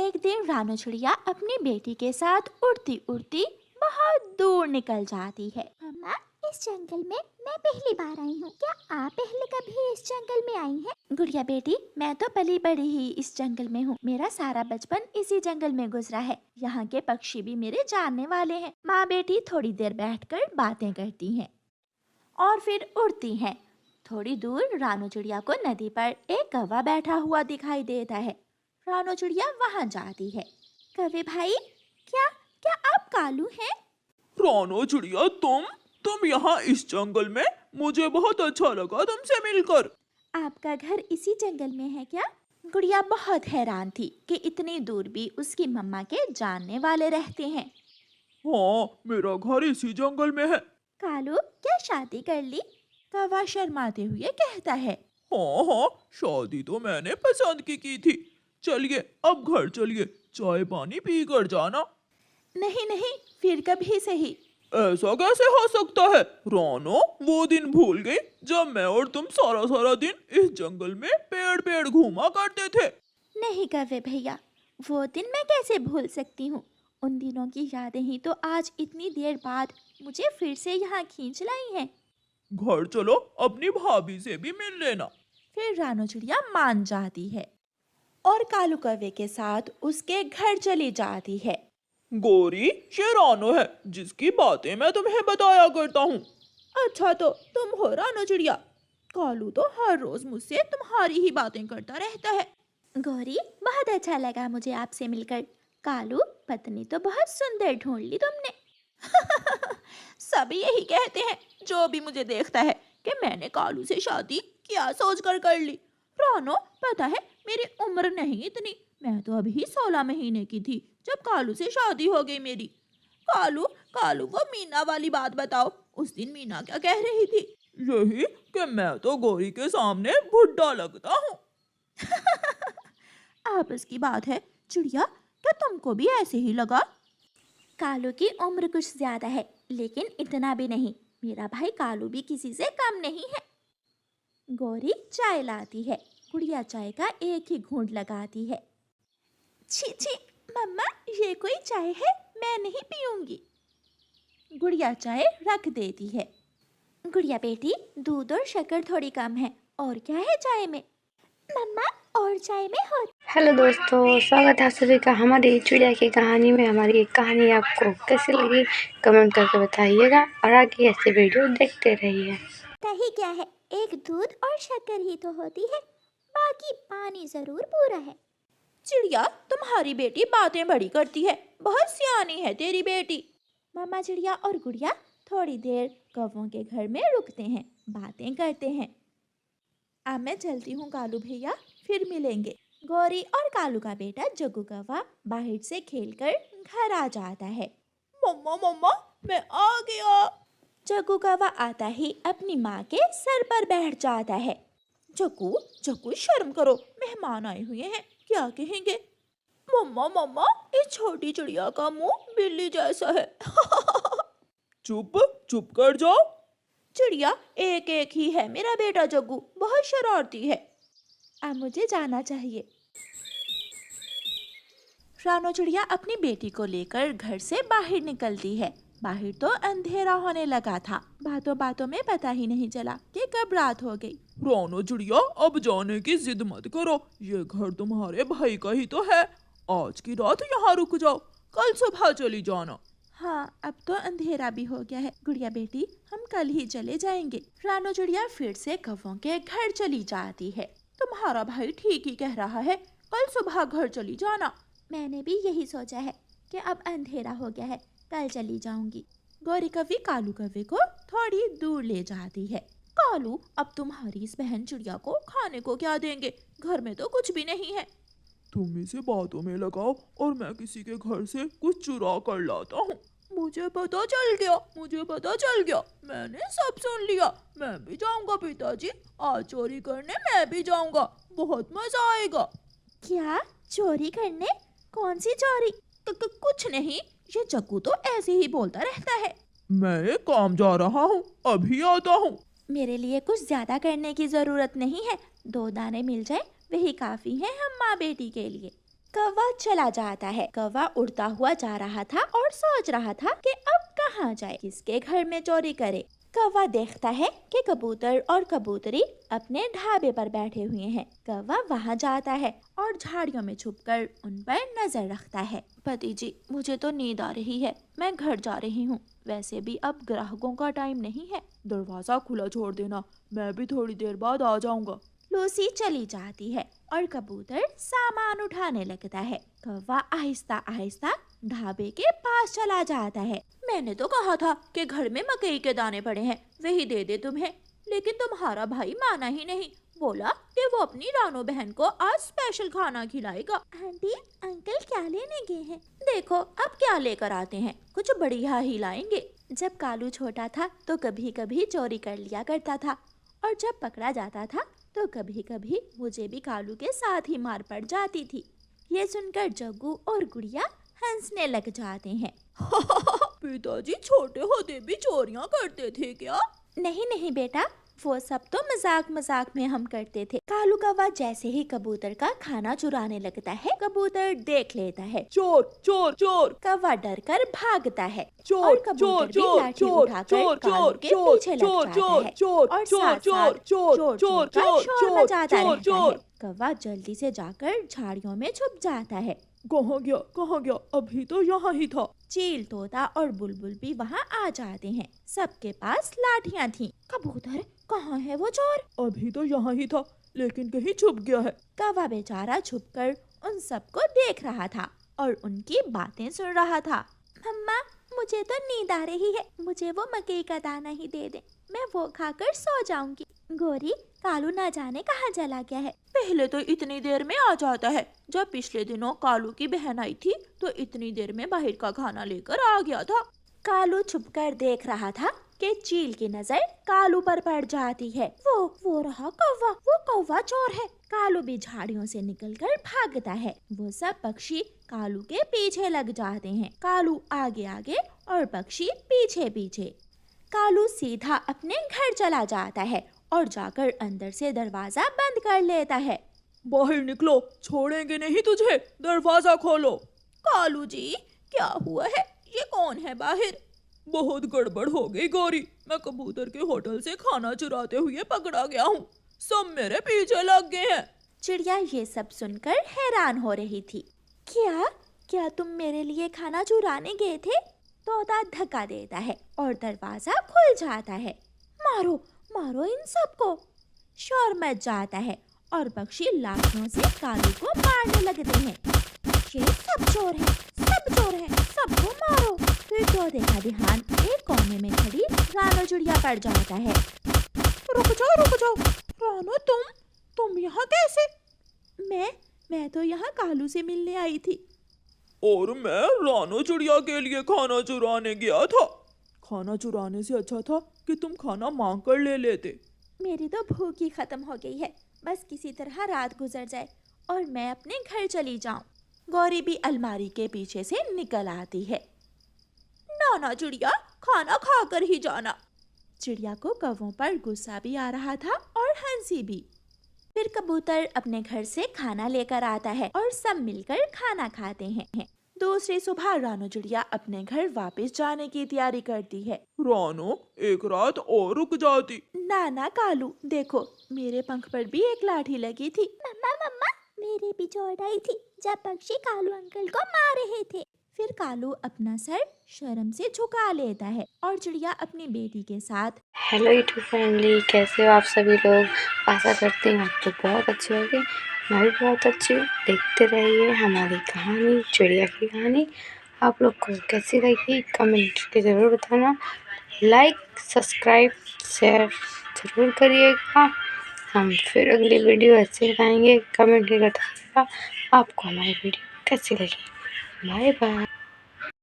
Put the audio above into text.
एक दिन रानू चिड़िया अपनी बेटी के साथ उड़ती उड़ती बहुत दूर निकल जाती है। मम्मा, इस जंगल में मैं पहली बार आई हूँ। क्या आप पहले कभी इस जंगल में आई हैं? गुड़िया बेटी, मैं तो पली बड़ी ही इस जंगल में हूँ। मेरा सारा बचपन इसी जंगल में गुजरा है। यहाँ के पक्षी भी मेरे जानने वाले हैं। माँ बेटी थोड़ी देर बैठकर बातें करती हैं और फिर उड़ती हैं। थोड़ी दूर रानू चिड़िया को नदी पर एक कौवा बैठा हुआ दिखाई देता है। रानू चिड़िया वहाँ जाती है। कौवे भाई, क्या क्या आप कालू हैं? रानू चिड़िया, तुम यहाँ इस जंगल में? मुझे बहुत अच्छा लगा तुमसे मिलकर। आपका घर इसी जंगल में है क्या? गुड़िया बहुत हैरान थी कि इतनी दूर भी उसकी मम्मा के जानने वाले रहते हैं। हाँ, मेरा घर इसी जंगल में है। कालू, क्या शादी कर ली? कौवा शर्माते हुए कहता है। हाँ, शादी तो मैंने पसंद की थी। चलिए अब घर चलिए, चाय पानी पी कर जाना। नहीं नहीं, फिर कभी सही। ऐसा कैसे हो सकता है रानो? वो दिन भूल गई जब मैं और तुम सारा सारा दिन इस जंगल में पेड़ पेड़ घूमा करते थे? नहीं कौवे भैया, वो दिन मैं कैसे भूल सकती हूँ। उन दिनों की यादें ही तो आज इतनी देर बाद मुझे फिर से यहाँ खींच लाई हैं। घर चलो, अपनी भाभी से भी मिल लेना। फिर रानू चिड़िया मान जाती है और कालू कौवे के साथ उसके घर चली जाती है। गोरी, ये रानो है जिसकी बातें मैं तुम्हें बताया करता हूँ। अच्छा, तो तुम हो रानू चिड़िया? कालू तो हर रोज मुझसे तुम्हारी ही बातें करता रहता है। गौरी, बहुत अच्छा लगा मुझे आपसे मिलकर। कालू, पत्नी तो बहुत सुंदर ढूंढ ली तुमने। सभी यही कहते हैं, जो भी मुझे देखता है कि मैंने कालू से शादी क्या सोच कर ली। रानो, पता है मेरी उम्र नहीं इतनी। मैं तो अभी 16 महीने की थी जब कालू से शादी हो गई मेरी। कालू कालू, वो मीना वाली बात बताओ। उस दिन मीना क्या कह रही थी? यही कि मैं तो गोरी के सामने बुढ़ा लगता हूँ। आपस की बात है। चिड़िया, क्या तुमको भी ऐसे ही लगा? कालू की उम्र कुछ ज्यादा है, लेकिन इतना भी नहीं। मेरा भाई कालू भी किसी से कम नहीं है। गौरी चाय लाती है। गुड़िया चाय का एक ही घूंट लगाती है। छी छी, मम्मा, ये कोई चाय है? मैं नहीं पीऊंगी। गुड़िया चाय रख देती है। गुड़िया बेटी, दूध और शक्कर थोड़ी कम है। और क्या है चाय में? मम्मा, और चाय में हो। हेलो दोस्तों, स्वागत है आप सभी का हमारी चिड़िया की कहानी में। हमारी एक कहानी आपको कैसी लगी कमेंट करके बताइएगा और आगे ऐसे वीडियो देखते रहिए। दही क्या है? एक दूध और शक्कर ही तो होती है, बाकी पानी जरूर पूरा है। चिड़िया, तुम्हारी बेटी बातें बड़ी करती है। बहुत सियानी है तेरी बेटी। मामा चिड़िया और गुड़िया थोड़ी देर कौवों के घर में रुकते हैं, बातें करते हैं। अब मैं चलती हूँ कालू भैया, फिर मिलेंगे। गौरी और कालू का बेटा जग्गू कौवा बाहर से खेलकर घर आ जाता है। मम्मा मम्मा, मैं आ गया। जग्गू कौवा आता ही अपनी माँ के सर पर बैठ जाता है। जग्गू जग्गू, शर्म करो, मेहमान आए हुए हैं, क्या कहेंगे? मम्मा मम्मा, इस छोटी चिड़िया का मुंह बिल्ली जैसा है। चुप चुप कर जाओ। चिड़िया एक एक ही है मेरा बेटा जग्गू, बहुत शरारती है। अब मुझे जाना चाहिए। रानू चिड़िया अपनी बेटी को लेकर घर से बाहर निकलती है। बाहर तो अंधेरा होने लगा था। बातों बातों में पता ही नहीं चला कि कब रात हो गई। रानू चिड़िया, अब जाने की जिद मत करो। ये घर तुम्हारे भाई का ही तो है। आज की रात यहाँ रुक जाओ, कल सुबह चली जाना। हाँ, अब तो अंधेरा भी हो गया है। गुड़िया बेटी, हम कल ही चले जाएंगे। रानू चिड़िया फिर से कौवों के घर चली जाती है। तुम्हारा भाई ठीक ही कह रहा है, कल सुबह घर चली जाना। मैंने भी यही सोचा है कि अब अंधेरा हो गया है, कल चली जाऊंगी। गौरी कौवी कालू कौवे को थोड़ी दूर ले जाती है। कालू, अब तुम्हारी इस बहन चिड़िया को खाने को क्या देंगे? घर में तो कुछ भी नहीं है। तुम इसे बातों में लगाओ और मैं किसी के घर से कुछ चुरा कर लाता हूँ। मुझे पता चल गया, मैंने सब सुन लिया। मैं भी जाऊंगा पिताजी, आज चोरी करने मैं भी जाऊंगा, बहुत मजा आएगा। क्या चोरी करने? कौन सी चोरी? कुछ नहीं, ये जग्गू तो ऐसे ही बोलता रहता है। मैं एक काम जा रहा हूँ, अभी आता हूँ। मेरे लिए कुछ ज्यादा करने की जरूरत नहीं है। 2 दाने मिल जाए वही काफी है हम माँ बेटी के लिए। कौवा चला जाता है। कौवा उड़ता हुआ जा रहा था और सोच रहा था कि अब कहाँ जाए, किसके घर में चोरी करे। कौवा देखता है कि कबूतर और कबूतरी अपने ढाबे पर बैठे हुए हैं। कौवा वहाँ जाता है और झाड़ियों में छुपकर उन पर नजर रखता है। पति जी, मुझे तो नींद आ रही है, मैं घर जा रही हूँ। वैसे भी अब ग्राहकों का टाइम नहीं है। दरवाजा खुला छोड़ देना, मैं भी थोड़ी देर बाद आ जाऊंगा। लूसी चली जाती है और कबूतर सामान उठाने लगता है। कौवा आहिस्ता आहिस्ता ढाबे के पास चला जाता है। मैंने तो कहा था कि घर में मकई के दाने पड़े हैं, वही दे दे तुम्हें, लेकिन तुम्हारा भाई माना ही नहीं। बोला कि वो अपनी रानो बहन को आज स्पेशल खाना खिलाएगा। आंटी, अंकल क्या लेने गए हैं? देखो अब क्या लेकर आते हैं, कुछ बढ़िया ही लाएंगे। जब कालू छोटा था तो कभी कभी चोरी कर लिया करता था, और जब पकड़ा जाता था तो कभी कभी मुझे भी कालू के साथ ही मार पड़ जाती थी। ये सुनकर जग्गू और गुड़िया हंसने लग जाते हैं। पिताजी छोटे होते भी चोरियां करते थे क्या? नहीं नहीं बेटा, वो सब तो मजाक मजाक में हम करते थे। कालू कौवा जैसे ही कबूतर का खाना चुराने लगता है, कबूतर देख लेता है। चोर चोर चोर। कौवा डर कर भागता है चोर और कबूतर भी चोर लाठी चोर उठाकर चोर कालू के पीछे लग जाता है चोर और चोर साथ चोर साथ चोर चोर चोर का चोर शोर चोर मचाता चोर रहता चोर। है। कौवा जल्दी से जाकर झाड़ियों में छुप जाता है। कहाँ गया कहाँ गया? अभी तो यहाँ ही था। चील, तोता और बुलबुल भी वहाँ आ जाते हैं। सबके पास लाठियाँ थीं। कबूतर, कहाँ है वो चोर? अभी तो यहाँ ही था, लेकिन कहीं छुप गया है। कौवा बेचारा छुपकर उन सबको देख रहा था और उनकी बातें सुन रहा था। मम्मा, मुझे तो नींद आ रही है, मुझे वो मकई का दाना ही दे दे, मैं वो खाकर सो जाऊंगी। गोरी, कालू ना जाने कहाँ चला गया है। पहले तो इतनी देर में आ जाता है। जब पिछले दिनों कालू की बहन आई थी तो इतनी देर में बाहर का खाना लेकर आ गया था। कालू छुपकर देख रहा था कि चील की नजर कालू पर पड़ जाती है। वो रहा कौवा, वो कौवा चोर है। कालू भी झाड़ियों से निकलकर भागता है। वो सब पक्षी कालू के पीछे लग जाते हैं। कालू आगे आगे और पक्षी पीछे पीछे। कालू सीधा अपने घर चला जाता है और जाकर अंदर से दरवाजा बंद कर लेता है। बाहर निकलो, छोड़ेंगे नहीं तुझे, दरवाजा खोलो। कालू जी, क्या हुआ है? ये कौन है बाहर? बहुत गड़बड़ हो गई गौरी, मैं कबूतर के होटल से खाना चुराते हुए पकड़ा गया हूँ। सब मेरे पीछे लग गए हैं। चिड़िया ये सब सुनकर हैरान हो रही थी। क्या तुम मेरे लिए खाना चुराने गए थे? तोता धक्का देता है और दरवाजा खुल जाता है। मारो मारो इन सबको। शोर मच जाता है और पक्षी लाठियों से कालू को मारने लगते हैं। ये सब चोर हैं, सबको मारो। फिर तोते का ध्यान एक कोने में खड़ी रानो चिड़िया पर जाता है। रुक जाओ रानो, तुम यहाँ कैसे? मैं तो यहाँ कालू से मिलने आई थी। और मैं रानो चिड़िया के लिए खाना चुराने गया था। खाना चुराने से अच्छा था कि तुम खाना मांग कर ले लेते। मेरी तो भूख ही खत्म हो गई है, बस किसी तरह रात गुजर जाए और मैं अपने घर चली जाऊं। गौरी भी अलमारी के पीछे से निकल आती है। नाना चिड़िया, खाना खाकर ही जाना। चिड़िया को कौवों पर गुस्सा भी आ रहा था और हंसी भी। फिर कबूतर अपने घर से खाना लेकर आता है और सब मिलकर खाना खाते हैं। दूसरी सुबह रानो चिड़िया अपने घर वापस जाने की तैयारी करती है। रानो, एक रात और रुक जाती। नाना कालू, देखो मेरे पंख पर भी एक लाठी लगी थी। मम्मा, मेरे भी चोट आई थी जब पक्षी कालू अंकल को मार रहे थे। फिर कालू अपना सर शर्म से झुका लेता है और चिड़िया अपनी बेटी के साथ। हेलो यूट्यूब फैमिली, कैसे हो आप सभी लोग? आशा करती हूँ आप तो बहुत अच्छे होंगे। मैं भी बहुत अच्छी हूँ। देखते रहिए हमारी कहानी, चिड़िया की कहानी। आप लोग को कैसी लगी कमेंट के ज़रूर बताना। लाइक, सब्सक्राइब, शेयर ज़रूर करिएगा। हम फिर अगली वीडियो ऐसे लाएंगे। कमेंट करके बताइएगा आपको हमारी वीडियो कैसी लगी। Bye bye.